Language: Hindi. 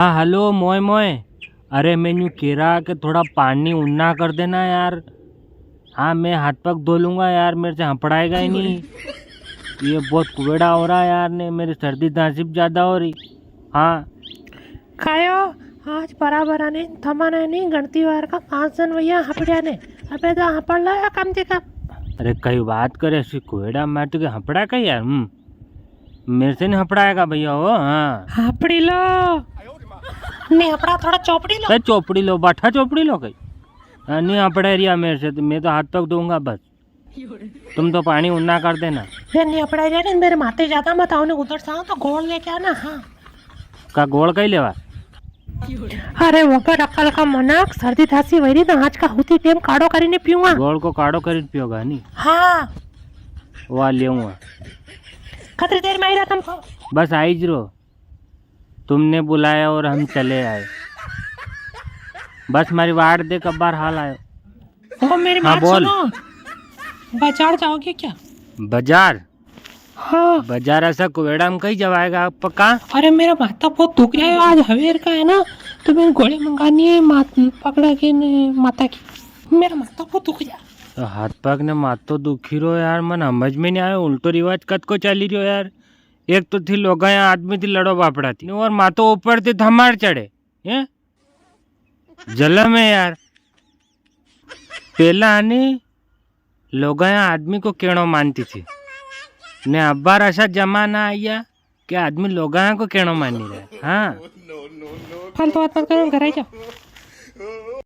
हाँ हेलो मोय मोय। अरे मैंने कह रहा कि थोड़ा पानी उन्ना कर देना यार। हाँ मैं हाथ पग धो लूँगा यार, मेरे से हपड़ाएगा ही नहीं। ये बहुत कुबेड़ा हो रहा है यार, ने मेरी सर्दी खांसी भी ज़्यादा हो रही। हाँ कायो आज बराबर आने थमाने नहीं गणती वार का 5 जन भैया हपड़िया ने अबे तो हपड़ ला कम से कम। अरे कई बात करे ऐसी कुबेड़ा, मैं तो हपड़ा का यार। मेरे से नहीं हपड़ाएगा भैया वो। हाँ हपड़ी लो नहीं हपड़ा थोड़ा चौपड़ी लो। कई चौपड़ी लो, बाठा चौपड़ी लो कई। हाँ, नहीं हपड़ा रिया मेरे से, तो मैं तो हाथ पग दूंगा बस। तुम तो पानी उन्ना कर देना। ये नहीं हपड़ा जाए मेरे माथे जाता मत आओ उधर से तो गोल लेके आना। हाँ का गोल कई लेवा। अरे वगर अकल का मनाक सर्दी खांसी वही तो आज का होती टेम काढ़ो કરીને पीऊंगा। गोल को काढ़ो कर पियोगा नहीं। हाँ वह लेऊंगा। खतरी देर में आई रहा तुमको। बस आई जरो, तुमने बुलाया और हम चले आए। बस हमारी वार्ड दे कब बार हाल आयो। ओ मेरी हाँ बात बोल। सुनो बाजार जाओगे क्या? बाजार? हाँ बाजार ऐसा कुबेड़ा में कहीं जवाएगा आप पक्का? अरे मेरा माथा बहुत दुख रहा है आज हवेर का है ना, तो मैंने गोली मंगानी है पकड़ा के माता की। मेरा माथा बहुत दुख रहा है। तो हाथ पग ने मात तो दुखी रो यार, मन समझ में नहीं आयो। उल्टो रिवाज कद को चली रहो यार। एक तो थी लोग यहाँ आदमी थी लड़ो बापड़ा थी, और मातो ऊपर थी धमार चढ़े। ये जलम है यार। पहला आनी लोग यहाँ आदमी को केणो मानती थी ने, अब बार ऐसा जमाना आया कि आदमी लोग यहाँ को केणो मानी रहे। हाँ फालतू बात मत करो घर आ जाओ।